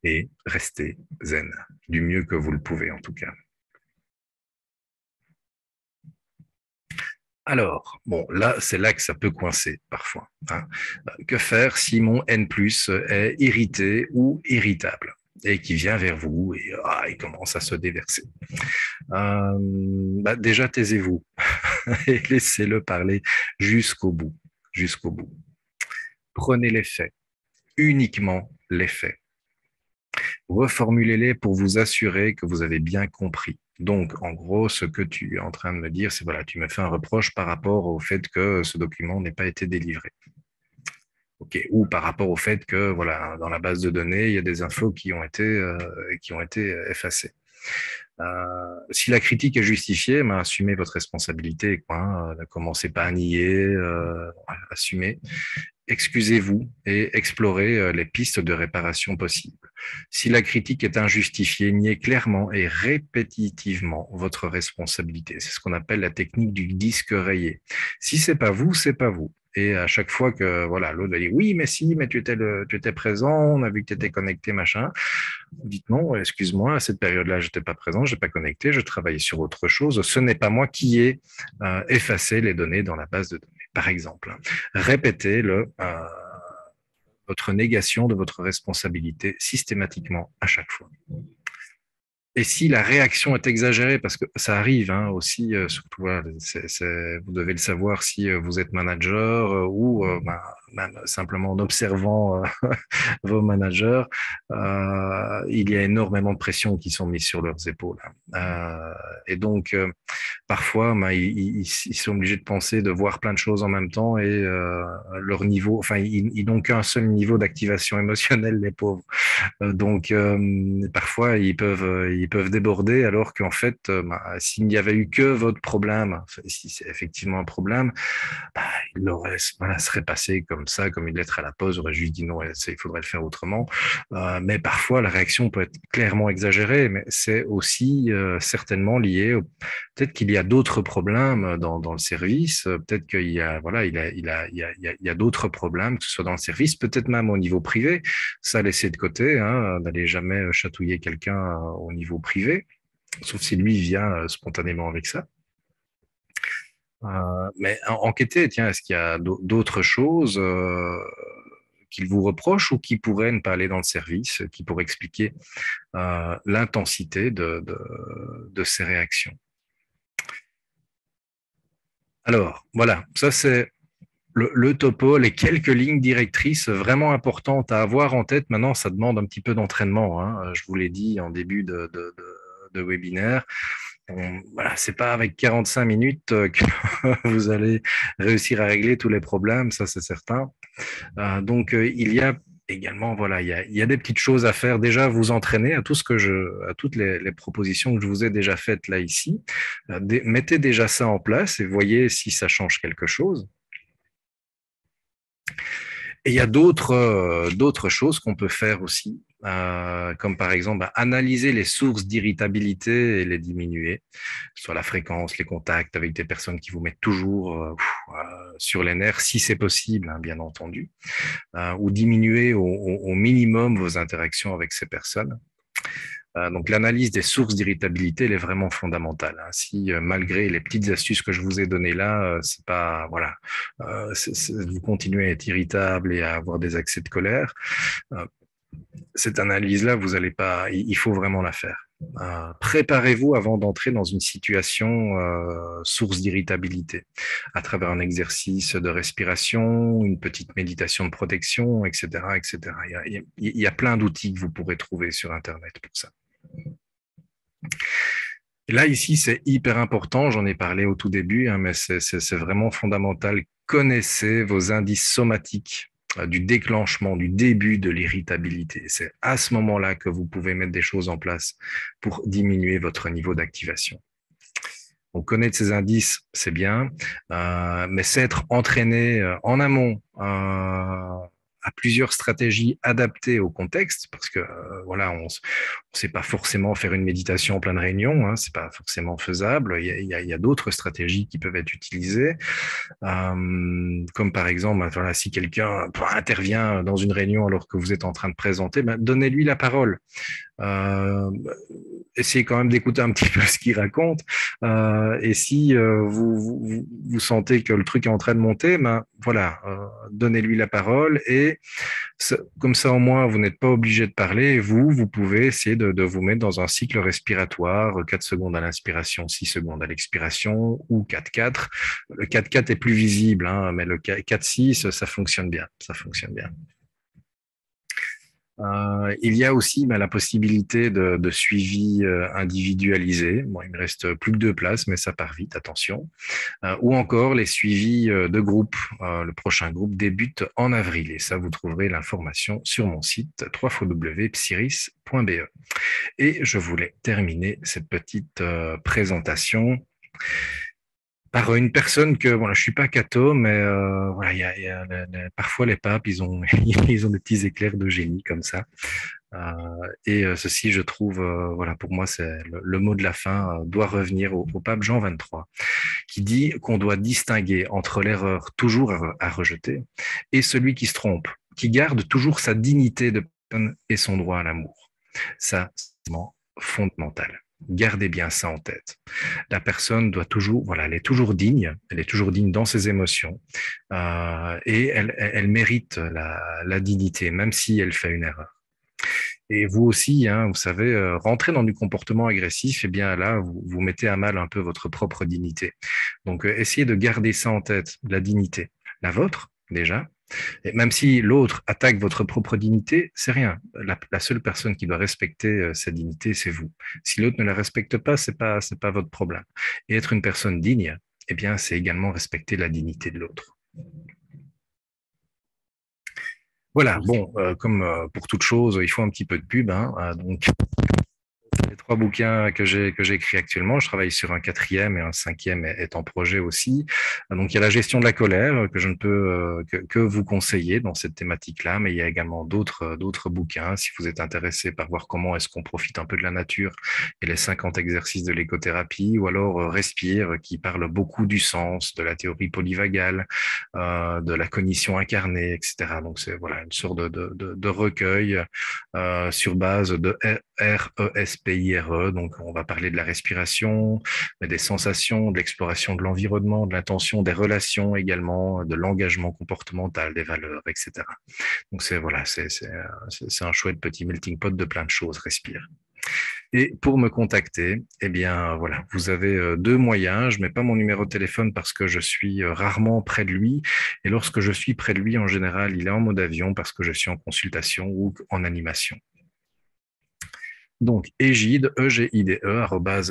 Et restez zen, du mieux que vous le pouvez en tout cas. Alors, bon, là, c'est là que ça peut coincer parfois, hein. Que faire si mon N+ est irrité ou irritable et qui vient vers vous et il commence à se déverser? Déjà, taisez-vous et laissez-le parler jusqu'au bout, jusqu'au bout. Prenez les faits, uniquement les faits. Reformulez-les pour vous assurer que vous avez bien compris. Donc, en gros, ce que tu es en train de me dire, c'est voilà, tu me fais un reproche par rapport au fait que ce document n'ait pas été délivré. Okay. Ou par rapport au fait que voilà, dans la base de données, il y a des infos qui ont été effacées. Si la critique est justifiée, assumez votre responsabilité. Quoi, hein. Ne commencez pas à nier, assumez. Excusez-vous et explorez les pistes de réparation possibles. Si la critique est injustifiée, niez clairement et répétitivement votre responsabilité. C'est ce qu'on appelle la technique du disque rayé. Si c'est pas vous, c'est pas vous. Et à chaque fois que voilà, l'autre va dire oui, mais si, mais tu étais présent, on a vu que tu étais connecté, machin. Dites non, excuse-moi, à cette période-là, je n'étais pas présent, je n'étais pas connecté, je travaillais sur autre chose. Ce n'est pas moi qui ai effacé les données dans la base de données, par exemple. Répétez votre négation de votre responsabilité systématiquement à chaque fois. Et si la réaction est exagérée, parce que ça arrive hein, aussi, surtout, voilà, vous devez le savoir si vous êtes manager ou même simplement en observant vos managers, il y a énormément de pression qui sont mises sur leurs épaules. Et donc, parfois, ils sont obligés de penser, de voir plein de choses en même temps et leur niveau, enfin, ils n'ont qu'un seul niveau d'activation émotionnelle, les pauvres. Donc, parfois, ils peuvent déborder alors qu'en fait, s'il n'y avait eu que votre problème, si c'est effectivement un problème, il aurait, voilà, serait passé comme ça, comme une lettre à la poste, aurait juste dit non, il faudrait le faire autrement. Mais parfois, la réaction peut être clairement exagérée, mais c'est aussi certainement lié peut-être qu'il y a d'autres problèmes dans le service, peut-être qu'il y a, voilà, il y a d'autres problèmes, que ce soit dans le service, peut-être même au niveau privé. Ça, laisser de côté, hein, n'allez jamais chatouiller quelqu'un au niveau privé, sauf si lui vient spontanément avec ça. Mais enquêtez, tiens, est-ce qu'il y a d'autres choses qu'il vous reproche ou qui pourraient ne pas aller dans le service, qui pourraient expliquer l'intensité de ces réactions? Alors, voilà, ça c'est le topo, les quelques lignes directrices vraiment importantes à avoir en tête. Maintenant, ça demande un petit peu d'entraînement, hein. Je vous l'ai dit en début de webinaire. Voilà, c'est pas avec 45 minutes que vous allez réussir à régler tous les problèmes, ça c'est certain. Donc il y a également, voilà, il y a des petites choses à faire. Déjà, vous entraîner à tout ce que à toutes les propositions que je vous ai déjà faites là ici. Mettez déjà ça en place et voyez si ça change quelque chose. Et il y a d'autres choses qu'on peut faire aussi, comme par exemple analyser les sources d'irritabilité et les diminuer, soit la fréquence, les contacts avec des personnes qui vous mettent toujours sur les nerfs, si c'est possible, hein, bien entendu, ou diminuer au minimum vos interactions avec ces personnes. Donc l'analyse des sources d'irritabilité, elle est vraiment fondamentale, hein. Si malgré les petites astuces que je vous ai données là, c'est pas voilà, vous continuez à être irritable et à avoir des accès de colère, cette analyse-là, vous allez pas, il faut vraiment la faire. Préparez-vous avant d'entrer dans une situation source d'irritabilité à travers un exercice de respiration, une petite méditation de protection, etc., etc. Il y a plein d'outils que vous pourrez trouver sur Internet pour ça. Et là, ici, c'est hyper important, j'en ai parlé au tout début, hein, mais c'est vraiment fondamental. Connaissez vos indices somatiques du déclenchement, du début de l'irritabilité. C'est à ce moment-là que vous pouvez mettre des choses en place pour diminuer votre niveau d'activation. Donc, connaître ces indices, c'est bien, mais s'être entraîné en amont à plusieurs stratégies adaptées au contexte, parce que voilà, on ne sait pas forcément faire une méditation en pleine réunion, hein, c'est pas forcément faisable. Il y a d'autres stratégies qui peuvent être utilisées, comme par exemple, voilà, si quelqu'un intervient dans une réunion alors que vous êtes en train de présenter, donnez-lui la parole. Euh, Essayez quand même d'écouter un petit peu ce qu'il raconte. Et si vous sentez que le truc est en train de monter, voilà, donnez-lui la parole et comme ça au moins vous n'êtes pas obligé de parler. Et vous pouvez essayer de vous mettre dans un cycle respiratoire, 4 secondes à l'inspiration, 6 secondes à l'expiration ou 4-4. Le 4-4 est plus visible, hein, mais le 4-6, ça fonctionne bien. Ça fonctionne bien. Il y a aussi la possibilité de suivi individualisé. Bon, il me reste plus que 2 places, mais ça part vite, attention. Ou encore les suivis de groupe. Le prochain groupe débute en avril et ça, vous trouverez l'information sur mon site www.psyris.be. Et je voulais terminer cette petite présentation par une personne que, voilà, je suis pas catho, mais voilà, parfois les papes, ils ont, ils ont des petits éclairs de génie comme ça. Ceci, je trouve, voilà, pour moi, c'est le mot de la fin doit revenir au pape Jean XXIII, qui dit qu'on doit distinguer entre l'erreur toujours à rejeter et celui qui se trompe, qui garde toujours sa dignité de personne et son droit à l'amour. Ça, c'est fondamental. Gardez bien ça en tête. La personne doit toujours, voilà, elle est toujours digne dans ses émotions, et elle mérite la dignité, même si elle fait une erreur. Et vous aussi, hein, vous savez, rentrer dans du comportement agressif, eh bien là, vous mettez à mal un peu votre propre dignité. Donc, essayez de garder ça en tête, la dignité, la vôtre déjà. Et même si l'autre attaque votre propre dignité, c'est rien. La seule personne qui doit respecter sa dignité, c'est vous. Si l'autre ne la respecte pas, c'est pas votre problème. Et être une personne digne, eh bien, c'est également respecter la dignité de l'autre. Voilà, bon, comme pour toute chose, il faut un petit peu de pub, hein, donc les 3 bouquins que j'ai écrits actuellement. Je travaille sur un 4e et un 5e est en projet aussi. Donc, il y a la gestion de la colère que je ne peux que vous conseiller dans cette thématique-là, mais il y a également d'autres bouquins. Si vous êtes intéressé par voir comment est-ce qu'on profite un peu de la nature et les 50 exercices de l'écothérapie, ou alors Respire, qui parle beaucoup du sens, de la théorie polyvagale, de la cognition incarnée, etc. Donc, c'est voilà une sorte de recueil sur base de RESPIRE. Donc, on va parler de la respiration, mais des sensations, de l'exploration de l'environnement, de l'intention, des relations également, de l'engagement comportemental, des valeurs, etc. Donc, c'est voilà, c'est un chouette petit melting pot de plein de choses, Respire. Et pour me contacter, eh bien, voilà, vous avez 2 moyens. Je mets pas mon numéro de téléphone parce que je suis rarement près de lui. Et lorsque je suis près de lui, en général, il est en mode avion parce que je suis en consultation ou en animation. Donc, égide,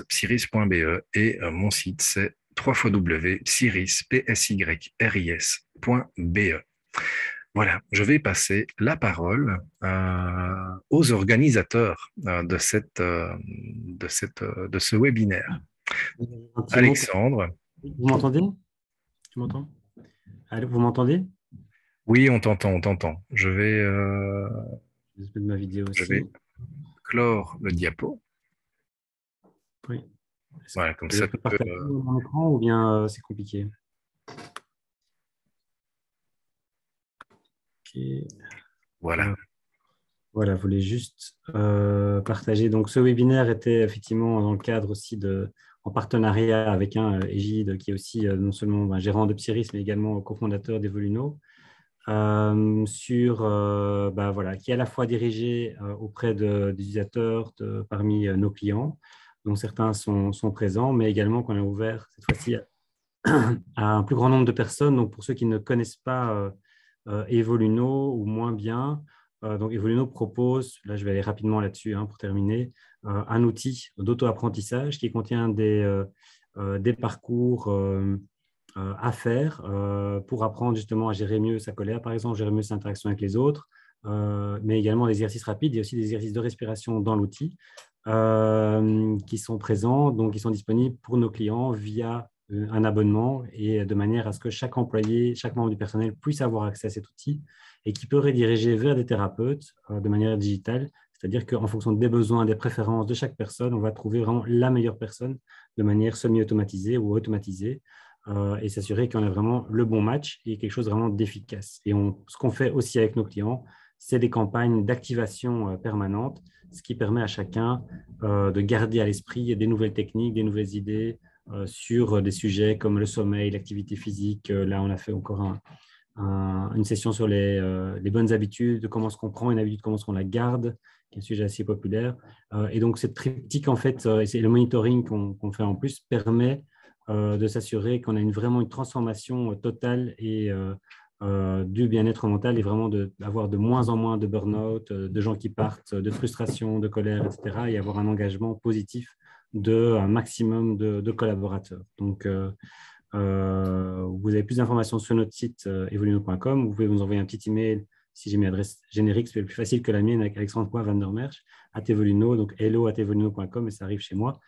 @psyris.be et mon site, c'est www.psyris.be. Voilà, je vais passer la parole aux organisateurs de ce webinaire. Alexandre. Vous m'entendez? Tu m'entends? Allô, vous m'entendez? Oui, on t'entend. Je vais de ma vidéo aussi. Clore le diapo. Oui. Voilà, comme Je ça. peux partager mon écran ou bien c'est compliqué? Ok. Voilà. Voilà, je voulais juste partager. Donc, ce webinaire était effectivement dans le cadre aussi en partenariat avec un Égide, qui est aussi non seulement gérant de Psyris, mais également cofondateur d'Evoluno, voilà, qui est à la fois dirigé auprès des utilisateurs parmi nos clients, dont certains sont présents, mais également qu'on a ouvert cette fois-ci à un plus grand nombre de personnes. Donc, pour ceux qui ne connaissent pas Evoluno ou moins bien, donc Evoluno propose, là je vais aller rapidement là-dessus pour terminer, un outil d'auto-apprentissage qui contient des parcours à faire pour apprendre justement à gérer mieux sa colère, par exemple, gérer mieux sa interaction avec les autres, mais également des exercices rapides. Il y a aussi des exercices de respiration dans l'outil qui sont présents, donc qui sont disponibles pour nos clients via un abonnement et de manière à ce que chaque employé, chaque membre du personnel puisse avoir accès à cet outil et qui peut rediriger vers des thérapeutes de manière digitale. C'est-à-dire qu'en fonction des besoins, des préférences de chaque personne, on va trouver vraiment la meilleure personne de manière semi-automatisée ou automatisée et s'assurer qu'on a vraiment le bon match et quelque chose vraiment d'efficace. Et ce qu'on fait aussi avec nos clients, c'est des campagnes d'activation permanente, ce qui permet à chacun de garder à l'esprit des nouvelles techniques, des nouvelles idées sur des sujets comme le sommeil, l'activité physique. Là, on a fait encore une session sur les bonnes habitudes, comment est-ce qu'on prend une habitude, comment est-ce qu'on la garde, qui est un sujet assez populaire. Et donc, cette triptyque, en fait, et le monitoring qu'on fait en plus, permet de s'assurer qu'on a vraiment une transformation totale et du bien-être mental et vraiment d'avoir de moins en moins de burn-out, de gens qui partent, de frustration, de colère, etc. et avoir un engagement positif d'un maximum de collaborateurs. Donc, vous avez plus d'informations sur notre site evoluno.com. Vous pouvez nous envoyer un petit email si j'ai mis l'adresse générique, c'est plus facile que la mienne avec alexandre.vandermerch @evoluno, donc hello@evoluno.com et ça arrive chez moi.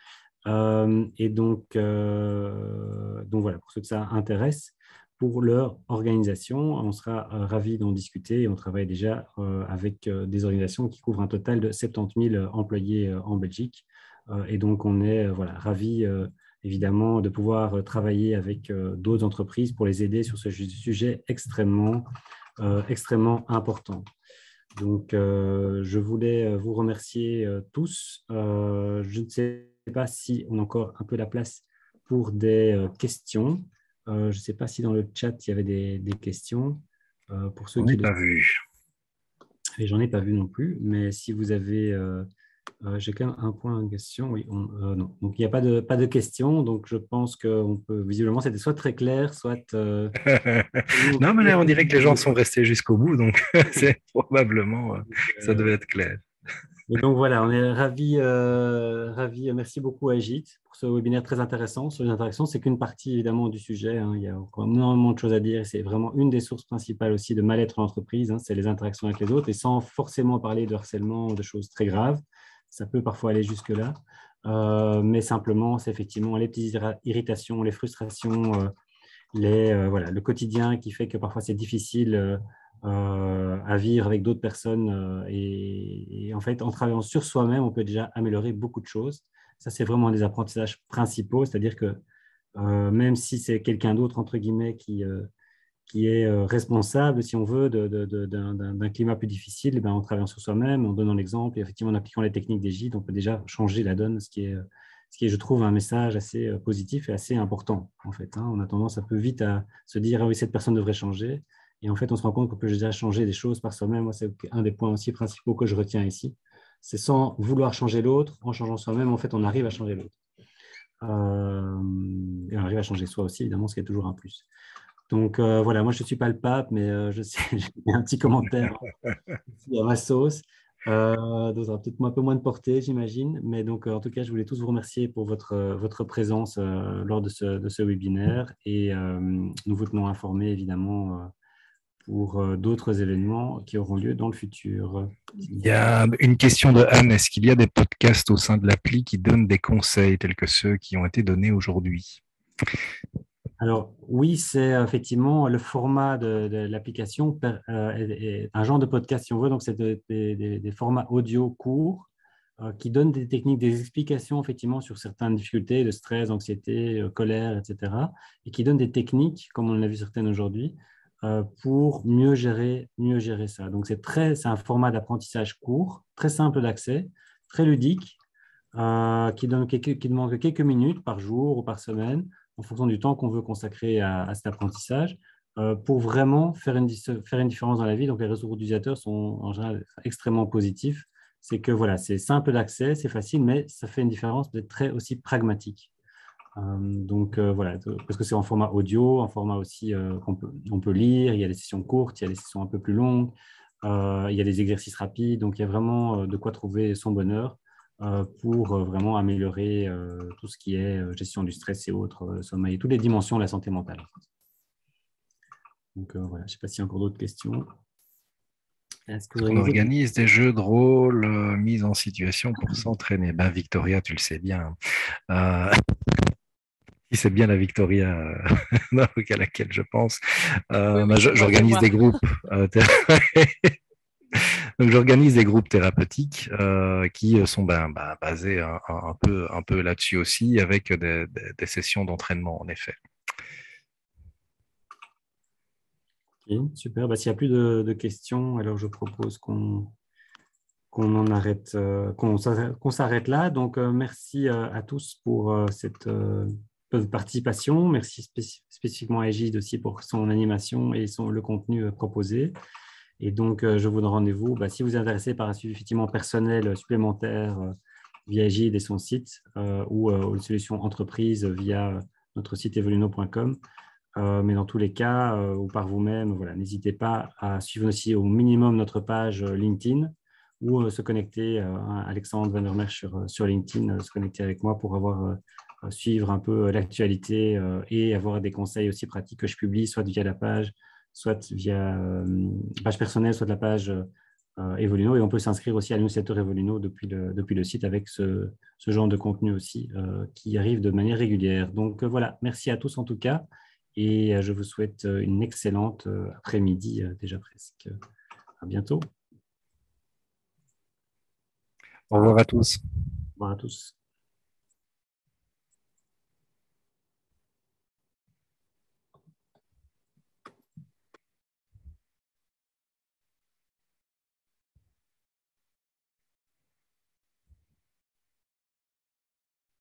Et donc voilà, pour ceux que ça intéresse, pour leur organisation, on sera ravis d'en discuter et on travaille déjà avec des organisations qui couvrent un total de 70 000 employés en Belgique. Et donc, on est voilà, ravis évidemment de pouvoir travailler avec d'autres entreprises pour les aider sur ce sujet extrêmement important. Donc, je voulais vous remercier tous. Je ne sais pas si on a encore un peu la place pour des questions. Je ne sais pas si dans le chat, il y avait des questions pour ceux On qui n'est le... pas vu. Et j'en ai pas vu non plus, mais si vous avez... j'ai quand même un point de question. Oui, non. Donc, il n'y a pas de questions. Donc, je pense qu'on peut... Visiblement, c'était soit très clair, soit... Non, mais là, on dirait que les gens sont restés jusqu'au bout, donc c'est probablement, ça devait être clair. Et donc voilà, on est ravis. Merci beaucoup à Agit pour ce webinaire très intéressant sur les interactions. C'est qu'une partie évidemment du sujet, hein. Il y a encore énormément de choses à dire. C'est vraiment une des sources principales aussi de mal-être en entreprise, hein. C'est les interactions avec les autres et sans forcément parler de harcèlement ou de choses très graves. Ça peut parfois aller jusque-là. Mais simplement, c'est effectivement les petites irritations, les frustrations, voilà, le quotidien qui fait que parfois c'est difficile à vivre avec d'autres personnes. Et en fait, en travaillant sur soi-même, on peut déjà améliorer beaucoup de choses. Ça, c'est vraiment un des apprentissages principaux, c'est-à-dire que même si c'est quelqu'un d'autre, entre guillemets, qui est responsable, si on veut, d'un climat plus difficile, eh ben, en travaillant sur soi-même, en donnant l'exemple et effectivement en appliquant les techniques des gîtes, on peut déjà changer la donne, ce qui est, je trouve, un message assez positif et assez important, en fait, hein. On a tendance un peu vite à se dire, ah oui, cette personne devrait changer. Et en fait, on se rend compte qu'on peut déjà changer des choses par soi-même. Moi, c'est un des points aussi principaux que je retiens ici. C'est sans vouloir changer l'autre, en changeant soi-même, en fait, on arrive à changer l'autre. Et on arrive à changer soi aussi, évidemment, ce qui est toujours un plus. Donc voilà, moi je ne suis pas le pape, mais je sais, j'ai mis un petit commentaire à ma sauce. Donc ça aura peut-être un peu moins de portée, j'imagine. Mais donc en tout cas, je voulais tous vous remercier pour votre présence lors de ce webinaire et nous vous tenons informés évidemment pour d'autres événements qui auront lieu dans le futur. Il y a une question de Anne. Est-ce qu'il y a des podcasts au sein de l'appli qui donnent des conseils tels que ceux qui ont été donnés aujourd'hui? Alors oui, c'est effectivement le format de l'application est un genre de podcast si on veut. Donc c'est des formats audio courts qui donnent des techniques, des explications effectivement sur certaines difficultés de stress, anxiété, colère, etc. Et qui donnent des techniques, comme on en a vu certaines aujourd'hui, pour mieux gérer ça. Donc c'est un format d'apprentissage court, très simple d'accès, très ludique, qui demande que quelques minutes par jour ou par semaine, en fonction du temps qu'on veut consacrer à cet apprentissage, pour vraiment faire une différence dans la vie. Donc, les retours d'utilisateurs sont en général extrêmement positifs. C'est que voilà, c'est simple d'accès, c'est facile, mais ça fait une différence peut-être très aussi pragmatique. Donc, voilà, parce que c'est en format audio, en format aussi on peut lire, il y a des sessions courtes, il y a des sessions un peu plus longues, il y a des exercices rapides, donc il y a vraiment de quoi trouver son bonheur pour vraiment améliorer tout ce qui est gestion du stress et autres, sommeil, et toutes les dimensions de la santé mentale. Donc voilà, je ne sais pas s'il y a encore d'autres questions. Est-ce que vous On organisez organise des jeux de rôle mis en situation pour s'entraîner. Ben, Victoria, tu le sais bien. Si c'est bien la Victoria à laquelle je pense. Oui, oui, c'est moi, c'est J'organise moi. des groupes. Donc, j'organise des groupes thérapeutiques qui sont basés un peu là-dessus aussi, avec des sessions d'entraînement, en effet. Ok, super. Bah, s'il n'y a plus de questions, alors je propose qu'on en arrête, qu'on s'arrête là. Donc, merci à tous pour cette participation. Merci spécifiquement à Egide aussi pour son animation et le contenu proposé. Et donc, je vous donne rendez-vous. Bah, si vous êtes intéressé par un suivi effectivement personnel supplémentaire via Egide et son site ou une solution entreprise via notre site evoluno.com. Mais dans tous les cas, ou par vous-même, voilà, n'hésitez pas à suivre aussi au minimum notre page LinkedIn ou se connecter à Alexandre Van der Merch sur LinkedIn, se connecter avec moi pour suivre un peu l'actualité et avoir des conseils aussi pratiques que je publie, soit via la page, soit via page personnelle, soit de la page Evoluno. Et on peut s'inscrire aussi à newsletter Evoluno depuis le site avec ce genre de contenu aussi qui arrive de manière régulière. Donc voilà, merci à tous en tout cas. Et je vous souhaite une excellente après-midi déjà presque. À bientôt. Au revoir à tous. Au revoir à tous.